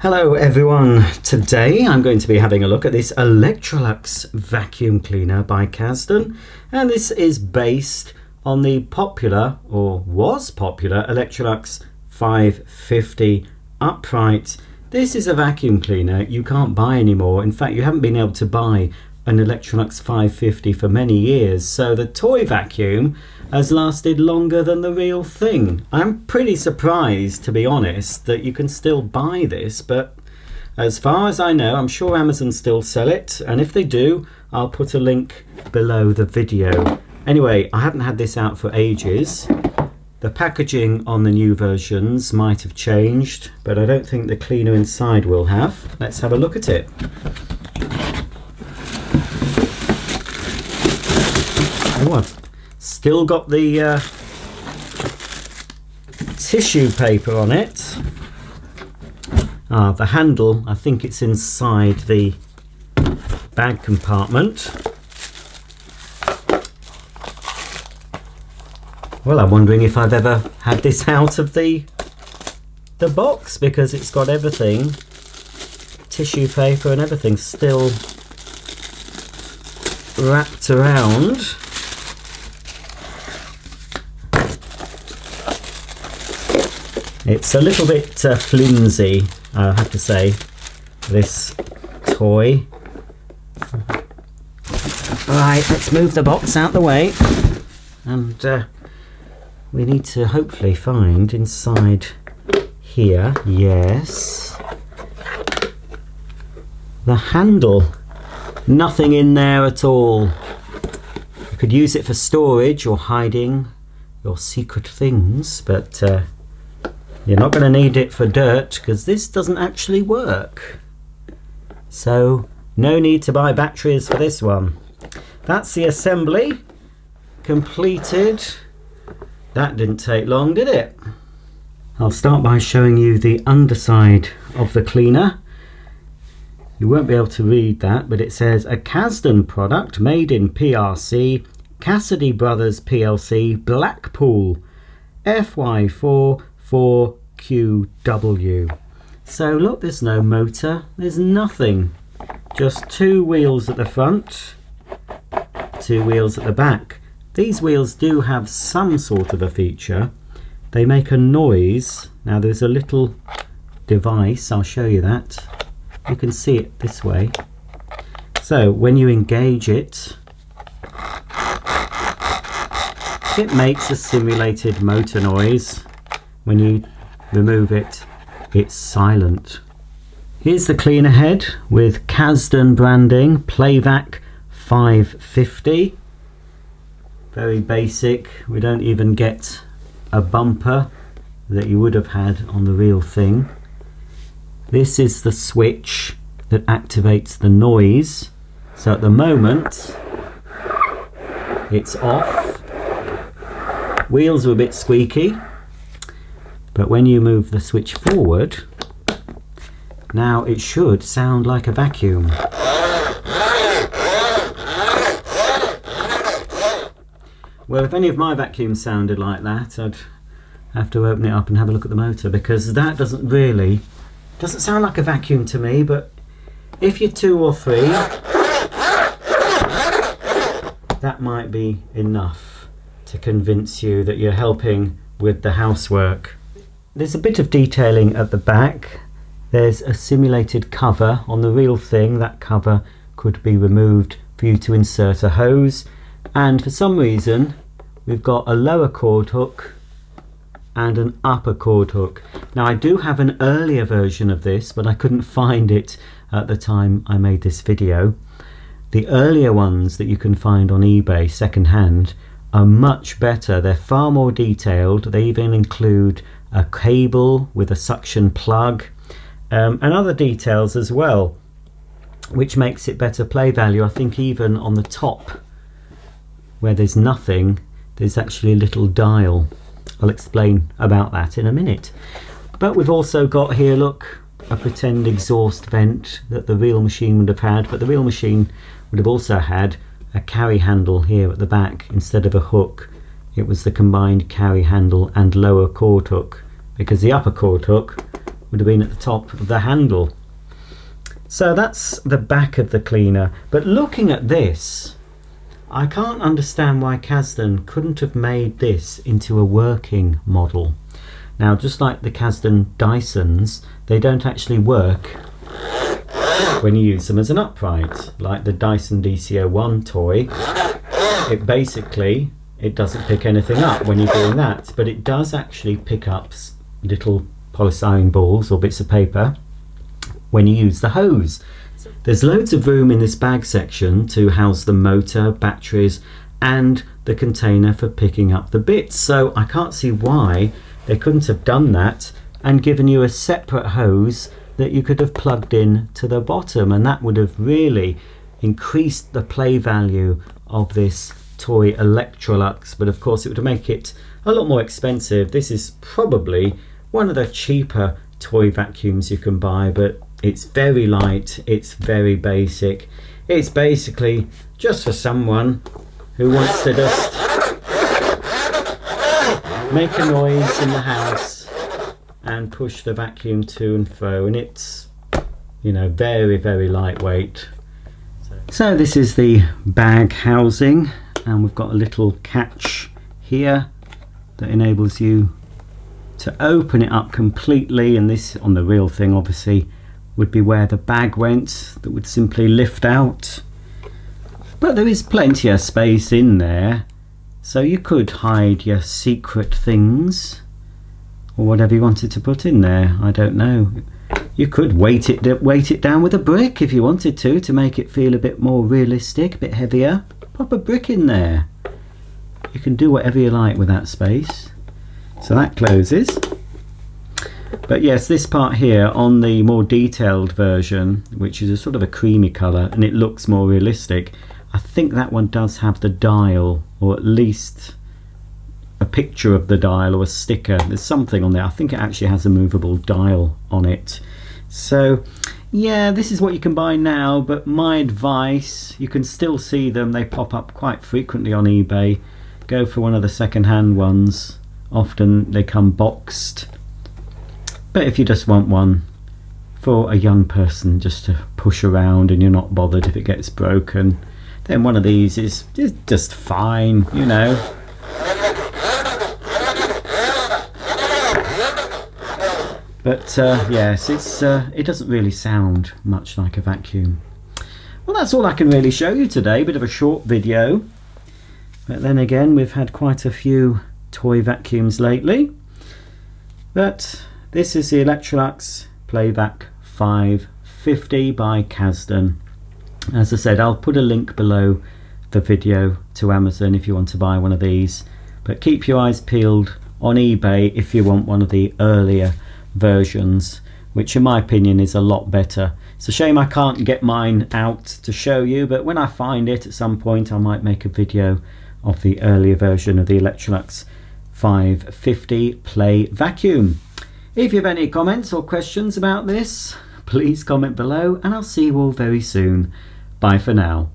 Hello everyone, today I'm going to be having a look at this Electrolux vacuum cleaner by Casdon, and this is based on the popular, or was popular, Electrolux 550 upright. This is a vacuum cleaner you can't buy anymore. In fact, you haven't been able to buy an Electrolux 550 for many years, so the toy vacuum has lasted longer than the real thing. I'm pretty surprised, to be honest, that you can still buy this, but as far as I know, I'm sure Amazon still sell it, and if they do, I'll put a link below the video. Anyway, I haven't had this out for ages. The packaging on the new versions might have changed, but I don't think the cleaner inside will have. Let's have a look at it. Oh, I've still got the tissue paper on it. The handle, I think it's inside the bag compartment. Well, I'm wondering if I've ever had this out of the box, because it's got everything, tissue paper and everything, still wrapped around. It's a little bit flimsy, I have to say, this toy. Right, let's move the box out the way, and we need to hopefully find inside here, yes, the handle. Nothing in there at all. You could use it for storage or hiding your secret things, but you're not going to need it for dirt, because this doesn't actually work. So no need to buy batteries for this one. That's the assembly completed. That didn't take long, did it? I'll start by showing you the underside of the cleaner. You won't be able to read that, but it says a Casdon product made in PRC, Cassidy Brothers PLC, Blackpool, FY4 4QW. So look, there's no motor, there's nothing, just two wheels at the front, two wheels at the back. These wheels do have some sort of a feature. They make a noise. Now there's a little device, I'll show you that. You can see it this way. So when you engage it, it makes a simulated motor noise. When you remove it, it's silent. Here's the cleaner head with Casdon branding, Playvac 550. Very basic. We don't even get a bumper that you would have had on the real thing. This is the switch that activates the noise. So at the moment, it's off. Wheels are a bit squeaky, but when you move the switch forward, now it should sound like a vacuum. Well, if any of my vacuums sounded like that, I'd have to open it up and have a look at the motor, because that doesn't sound like a vacuum to me. But if you're 2 or 3, that might be enough to convince you that you're helping with the housework. There's a bit of detailing at the back. There's a simulated cover on the real thing. That cover could be removed for you to insert a hose, and for some reason we've got a lower cord hook and an upper cord hook. Now I do have an earlier version of this, but I couldn't find it at the time I made this video. The earlier ones that you can find on eBay secondhand are much better. They're far more detailed. They even include a cable with a suction plug, and other details as well, which makes it better play value. I think even on the top, where there's nothing, there's actually a little dial. I'll explain about that in a minute. But we've also got here, look, a pretend exhaust vent that the real machine would have had, but the real machine would have also had a carry handle here at the back instead of a hook. It was the combined carry handle and lower cord hook, because the upper cord hook would have been at the top of the handle. So that's the back of the cleaner. But looking at this, I can't understand why Casdon couldn't have made this into a working model. Now, just like the Casdon Dysons, they don't actually work when you use them as an upright. Like the Dyson DC01 toy, it doesn't pick anything up when you're doing that, but it does actually pick up little polystyrene balls or bits of paper when you use the hose. There's loads of room in this bag section to house the motor, batteries, and the container for picking up the bits. So I can't see why they couldn't have done that and given you a separate hose that you could have plugged in to the bottom, and that would have really increased the play value of this toy Electrolux. But of course it would make it a lot more expensive. This is probably one of the cheaper toy vacuums you can buy, but it's very light, it's very basic. It's basically just for someone who wants to just make a noise in the house and push the vacuum to and fro, and it's, you know, very, very lightweight. So this is the bag housing, and we've got a little catch here that enables you to open it up completely, and this on the real thing obviously would be where the bag went, that would simply lift out. But there is plenty of space in there, so you could hide your secret things or whatever you wanted to put in there. I don't know. You could weight it down with a brick if you wanted to make it feel a bit more realistic, a bit heavier. Pop a brick in there. You can do whatever you like with that space. So that closes. But yes, this part here on the more detailed version, which is a sort of a creamy colour and it looks more realistic, I think that one does have the dial, or at least a picture of the dial or a sticker. There's something on there. I think it actually has a movable dial on it. So yeah, this is what you can buy now, but my advice, you can still see them, they pop up quite frequently on eBay. Go for one of the second-hand ones. Often they come boxed. But if you just want one for a young person just to push around and you're not bothered if it gets broken, then one of these is just fine, you know. But yes, it doesn't really sound much like a vacuum. Well, that's all I can really show you today. Bit of a short video. But then again, we've had quite a few toy vacuums lately. But this is the Electrolux Playvac 550 by Casdon. As I said, I'll put a link below the video to Amazon if you want to buy one of these. But keep your eyes peeled on eBay if you want one of the earlier versions, which in my opinion is a lot better. It's a shame I can't get mine out to show you, but when I find it at some point I might make a video of the earlier version of the Electrolux 550 Play Vacuum. If you have any comments or questions about this, please comment below, and I'll see you all very soon. Bye for now.